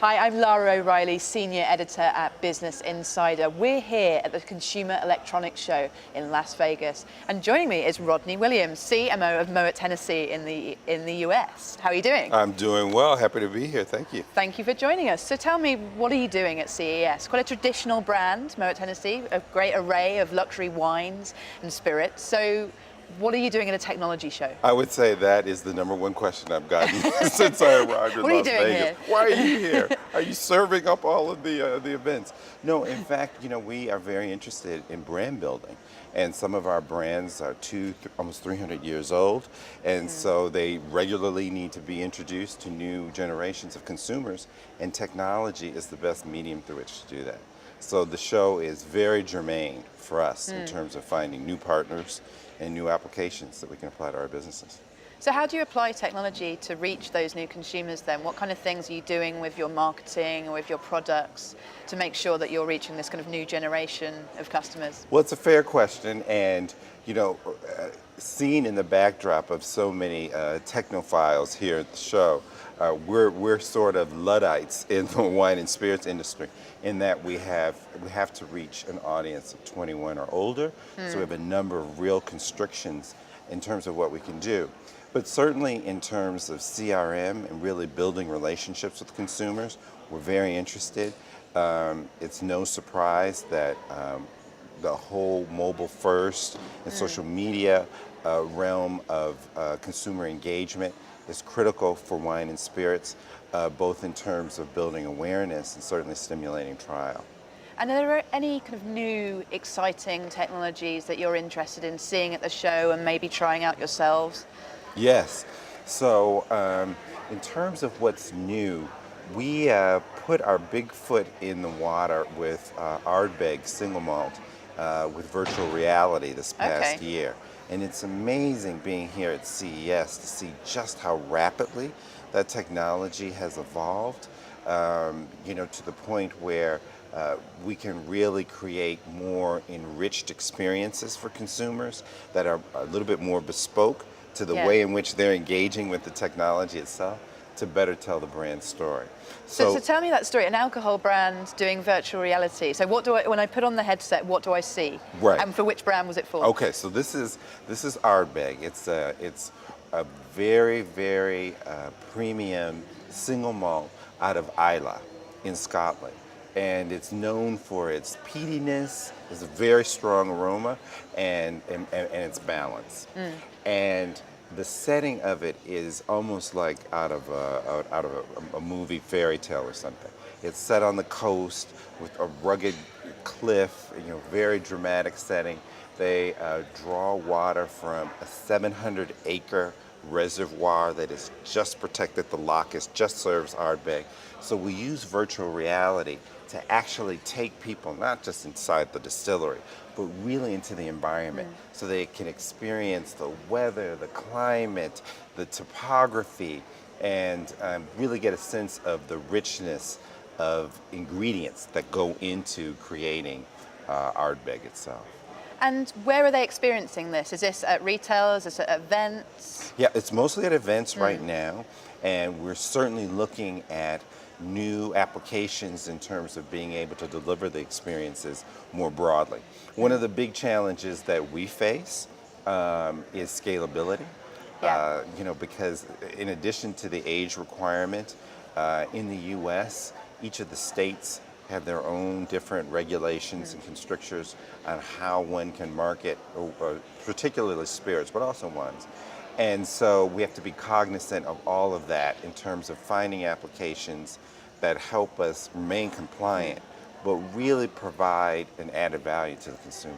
Hi, I'm Lara O'Reilly, Senior Editor at Business Insider. We're here at the Consumer Electronics Show in Las Vegas. And joining me is Rodney Williams, CMO of Moet Hennessey in the US. How are you doing? I'm doing well. Happy to be here. Thank you. Thank you for joining us. So tell me, what are you doing at CES? Quite a traditional brand, Moet Hennessey, a great array of luxury wines and spirits. So what are you doing at a technology show? I would say that is the number one question I've gotten since I arrived in What are you Las doing Vegas. here? Why are you here? Are you serving up all of the events? No, in fact, we are very interested in brand building. And some of our brands are almost 300 years old. And so they regularly need to be introduced to new generations of consumers. And technology is the best medium through which to do that. So the show is very germane for us in terms of finding new partners and new applications that we can apply to our businesses. So how do you apply technology to reach those new consumers then? What kind of things are you doing with your marketing or with your products to make sure that you're reaching this kind of new generation of customers? Well, it's a fair question, and seen in the backdrop of so many technophiles here at the show, we're sort of Luddites in the wine and spirits industry, in that we have to reach an audience of 21 or older. So we have a number of real constrictions in terms of what we can do. But certainly in terms of CRM and really building relationships with consumers, we're very interested. It's no surprise that the whole mobile first and social media realm of consumer engagement is critical for wine and spirits, both in terms of building awareness and certainly stimulating trial. And are there any kind of new, exciting technologies that you're interested in seeing at the show and maybe trying out yourselves? Yes. So in terms of what's new, we put our big foot in the water with Ardbeg single malt with virtual reality this past year. And it's amazing being here at CES to see just how rapidly that technology has evolved, to the point where we can really create more enriched experiences for consumers that are a little bit more bespoke to the way in which they're engaging with the technology itself to better tell the brand story. So tell me that story, an alcohol brand doing virtual reality. So when I put on the headset, what do I see? Right. And for which brand was it for? Okay, so this is Ardbeg. It's a very, very premium single malt out of Islay in Scotland. And it's known for its peatiness, it's a very strong aroma, and its balance. And the setting of it is almost like out of a movie fairy tale or something. It's set on the coast with a rugged cliff, very dramatic setting. They draw water from a 700-acre reservoir that is just protected. The lock just serves Ardbeg. So we use virtual reality to actually take people not just inside the distillery, but really into the environment so they can experience the weather, the climate, the topography, and really get a sense of the richness of ingredients that go into creating Ardbeg itself. And where are they experiencing this? Is this at retail? Is this at events? Yeah, it's mostly at events right now, and we're certainly looking at new applications in terms of being able to deliver the experiences more broadly. One of the big challenges that we face is scalability. Because in addition to the age requirement, in the US, each of the states have their own different regulations and constrictions on how one can market, particularly spirits, but also wines. And so we have to be cognizant of all of that in terms of finding applications that help us remain compliant, but really provide an added value to the consumer.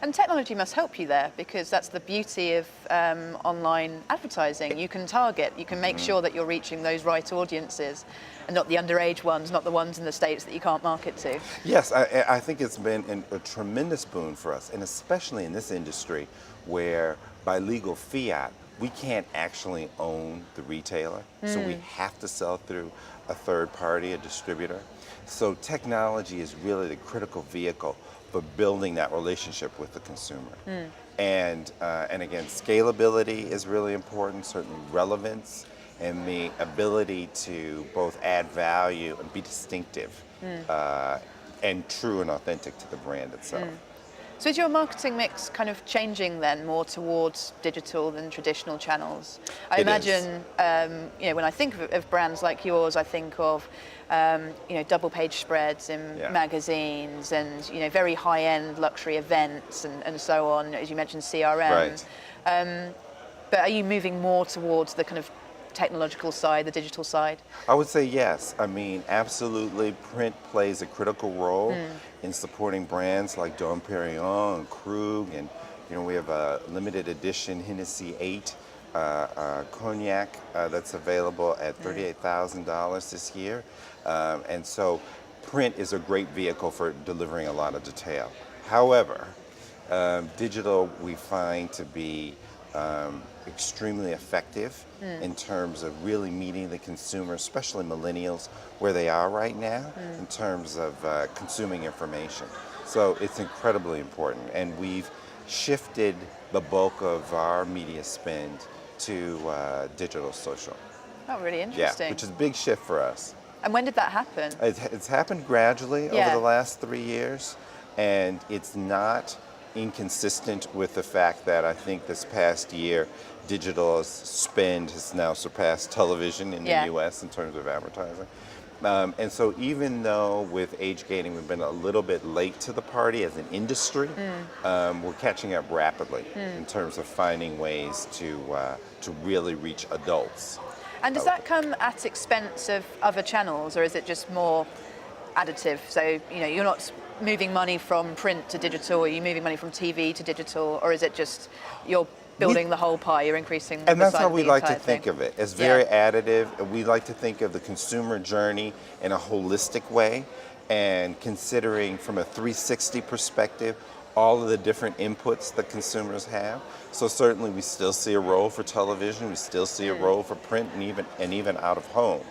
And technology must help you there, because that's the beauty of online advertising. You can target, you can make sure that you're reaching those right audiences and not the underage ones, not the ones in the States that you can't market to. Yes, I think it's been a tremendous boon for us, and especially in this industry where by legal fiat, we can't actually own the retailer, so we have to sell through a third party, a distributor. So technology is really the critical vehicle for building that relationship with the consumer. And again, scalability is really important, certainly relevance and the ability to both add value and be distinctive and true and authentic to the brand itself. So is your marketing mix kind of changing then more towards digital than traditional channels? I It imagine, when I think of brands like yours, I think of, double page spreads in magazines and, very high-end luxury events and so on, as you mentioned, CRM. Right. But are you moving more towards the kind of technological side, the digital side? I would say yes. I mean, absolutely, print plays a critical role in supporting brands like Dom Perignon and Krug, and we have a limited edition Hennessey 8 cognac that's available at $38,000 this year, and so print is a great vehicle for delivering a lot of detail. However, digital we find to be extremely effective in terms of really meeting the consumer, especially millennials, where they are right now in terms of consuming information. So it's incredibly important, and we've shifted the bulk of our media spend to digital social. Oh, really interesting. Yeah, which is a big shift for us. And when did that happen? It's happened gradually over the last 3 years, and it's not inconsistent with the fact that I think this past year, digital spend has now surpassed television in the U.S. in terms of advertising. And so even though with age gating we've been a little bit late to the party as an industry, we're catching up rapidly in terms of finding ways to really reach adults. And does that come at expense of other channels, or is it just more additive? So, you're not moving money from print to digital, are you moving money from TV to digital, or is it just you're building the whole pie, you're increasing the And that's size how of we the like to entire think thing? of it. It's very additive. We like to think of the consumer journey in a holistic way, and considering from a 360 perspective all of the different inputs that consumers have. So certainly we still see a role for television, we still see a role for print, and even out of home.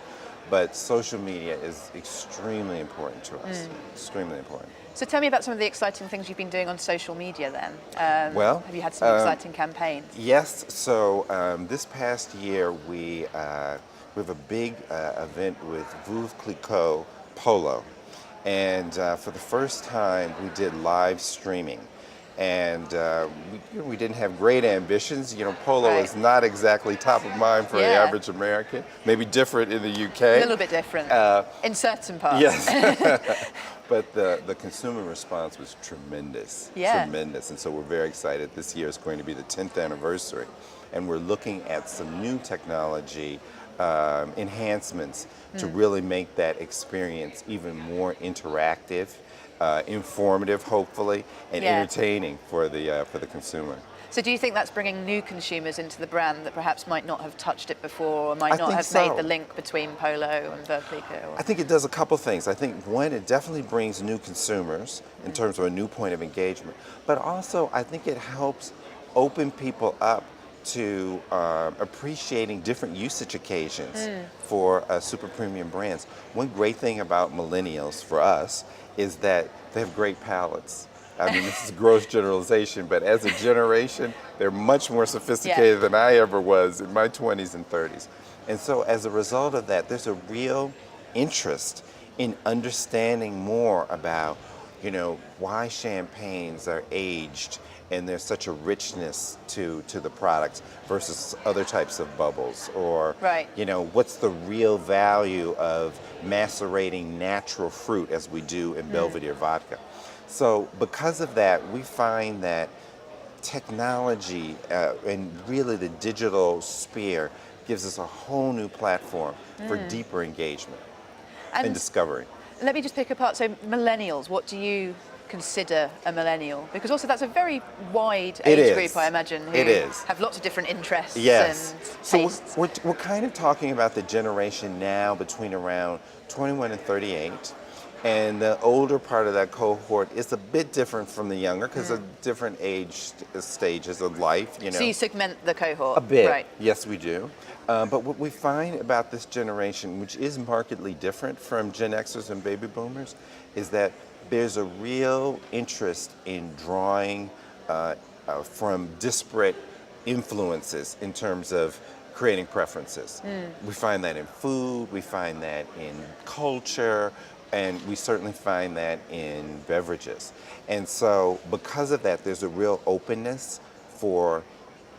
But social media is extremely important to us, extremely important. So tell me about some of the exciting things you've been doing on social media then. Well, have you had some exciting campaigns? Yes. So this past year we have a big event with Veuve Clicquot Polo, and for the first time we did live streaming. And we didn't have great ambitions. Polo is not exactly top of mind for the average American. Maybe different in the UK. A little bit different in certain parts. Yes. But the consumer response was tremendous. Yeah. Tremendous. And so we're very excited. This year is going to be the 10th anniversary. And we're looking at some new technology enhancements to really make that experience even more interactive, informative, hopefully, and entertaining for the consumer. So do you think that's bringing new consumers into the brand that perhaps might not have touched it before, or might not have made the link between Polo and Veuve Clicquot? I think it does a couple things. I think, one, it definitely brings new consumers in terms of a new point of engagement, but also I think it helps open people up to appreciating different usage occasions for super premium brands. One great thing about millennials for us is that they have great palates. I mean, this is a gross generalization, but as a generation, they're much more sophisticated than I ever was in my 20s and 30s. And so as a result of that, there's a real interest in understanding more about, why champagnes are aged and there's such a richness to the products versus other types of bubbles, or what's the real value of macerating natural fruit as we do in Belvedere vodka. So because of that, we find that technology and really the digital sphere gives us a whole new platform for deeper engagement and discovery. Let me just pick apart, so millennials, what do you consider a millennial? Because also that's a very wide age group, I imagine, who have lots of different interests and tastes. So we're kind of talking about the generation now between around 21 and 38. And the older part of that cohort is a bit different from the younger because of different age stages of life. So you segment the cohort? A bit, right. Yes, we do. But what we find about this generation, which is markedly different from Gen Xers and baby boomers, is that there's a real interest in drawing from disparate influences in terms of creating preferences. We find that in food, we find that in culture, and we certainly find that in beverages. And so because of that, there's a real openness for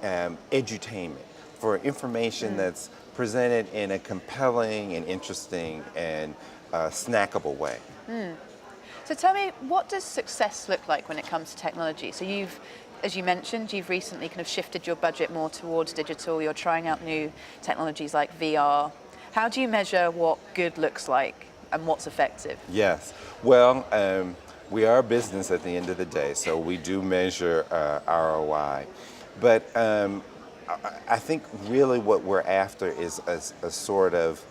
edutainment, for information that's presented in a compelling and interesting and snackable way. So tell me, what does success look like when it comes to technology? So you've, as you mentioned, you've recently kind of shifted your budget more towards digital. You're trying out new technologies like VR. How do you measure what good looks like and what's effective? Yes. Well, we are a business at the end of the day, so we do measure ROI. But I think really what we're after is a sort of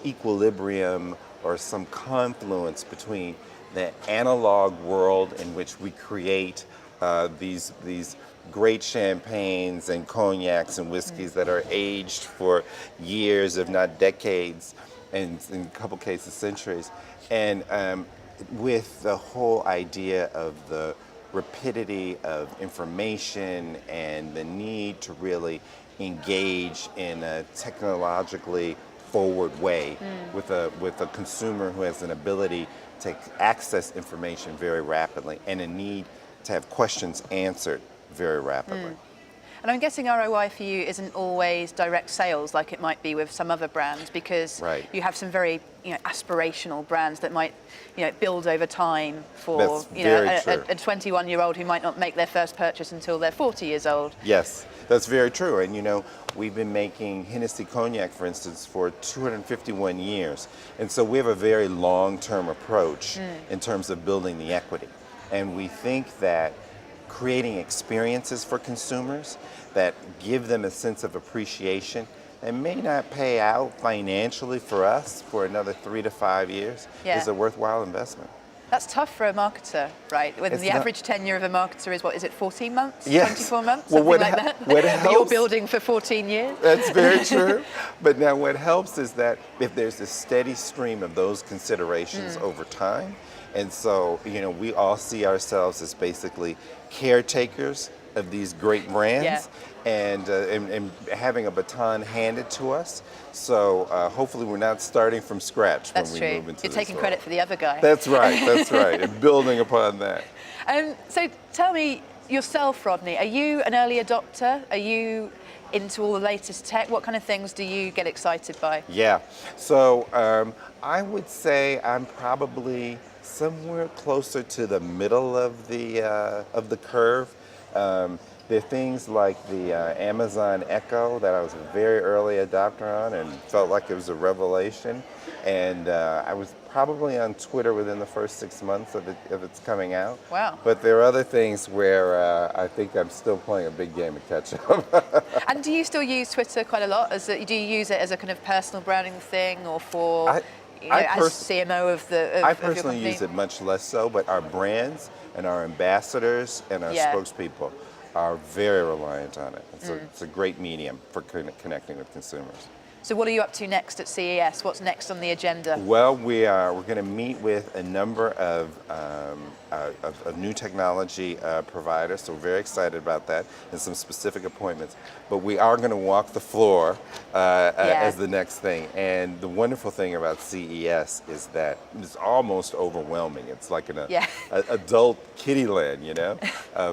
equilibrium or some confluence between the analog world in which we create these great champagnes and cognacs and whiskeys that are aged for years, if not decades, and in a couple cases centuries, and with the whole idea of the rapidity of information and the need to really engage in a technologically forward way with a consumer who has an ability to access information very rapidly and a need to have questions answered very rapidly. And I'm guessing ROI for you isn't always direct sales like it might be with some other brands, because Right. you have some very aspirational brands that might build over time for That's very true. a 21-year-old who might not make their first purchase until they're 40 years old. Yes, that's very true. And we've been making Hennessey cognac, for instance, for 251 years. And so we have a very long-term approach in terms of building the equity. And we think that creating experiences for consumers that give them a sense of appreciation that may not pay out financially for us for another 3 to 5 years is a worthwhile investment. That's tough for a marketer, right? When It's the not- average tenure of a marketer is, what is it, 14 months? Yes. 24 months? Well, Something like that? what But you're helps- building for 14 years? That's very true. But now what helps is that if there's a steady stream of those considerations over time, and so, we all see ourselves as basically caretakers of these great brands and having a baton handed to us. So hopefully we're not starting from scratch when we move into You're taking this credit world. for the other guy. That's right, and building upon that. So tell me yourself, Rodney, are you an early adopter? Are you into all the latest tech? What kind of things do you get excited by? Yeah, so I would say I'm probably somewhere closer to the middle of the curve. There are things like the Amazon Echo that I was a very early adopter on and felt like it was a revelation. And I was probably on Twitter within the first 6 months of its coming out. Wow. But there are other things where I think I'm still playing a big game of catch up. And do you still use Twitter quite a lot? Do you use it as a kind of personal branding thing, or for as CMO of the? I of your personally company? use it much less so, but our brands and our ambassadors and our spokespeople are very reliant on it. It's a great medium for connecting with consumers. So what are you up to next at CES? What's next on the agenda? Well, we're going to meet with a number of new technology providers, so we're very excited about that, and some specific appointments. But we are going to walk the floor as the next thing. And the wonderful thing about CES is that it's almost overwhelming. It's like an adult kiddie land,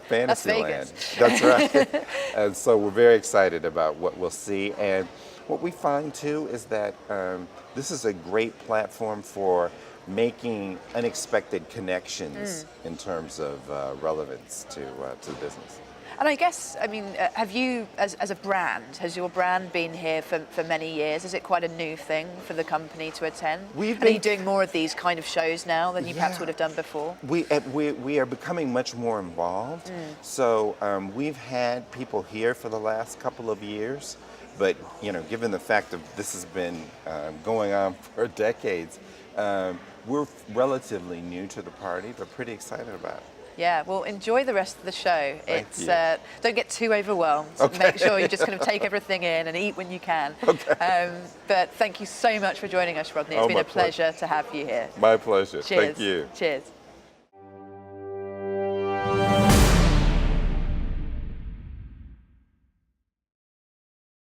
fantasy land. That's right. And so we're very excited about what we'll see. And what we find too is that this is a great platform for making unexpected connections in terms of relevance to the business. And I guess, have you, as a brand, has your brand been here for many years? Is it quite a new thing for the company to attend? Are you doing more of these kind of shows now than you perhaps would have done before? We are becoming much more involved. So we've had people here for the last couple of years. But given the fact that this has been going on for decades, we're relatively new to the party, but pretty excited about it. Yeah, well, enjoy the rest of the show. Thank you. Don't get too overwhelmed. Okay. Make sure you just kind of take everything in and eat when you can. Okay. But thank you so much for joining us, Rodney. It's been a pleasure to have you here. My pleasure. Cheers. Thank you. Cheers.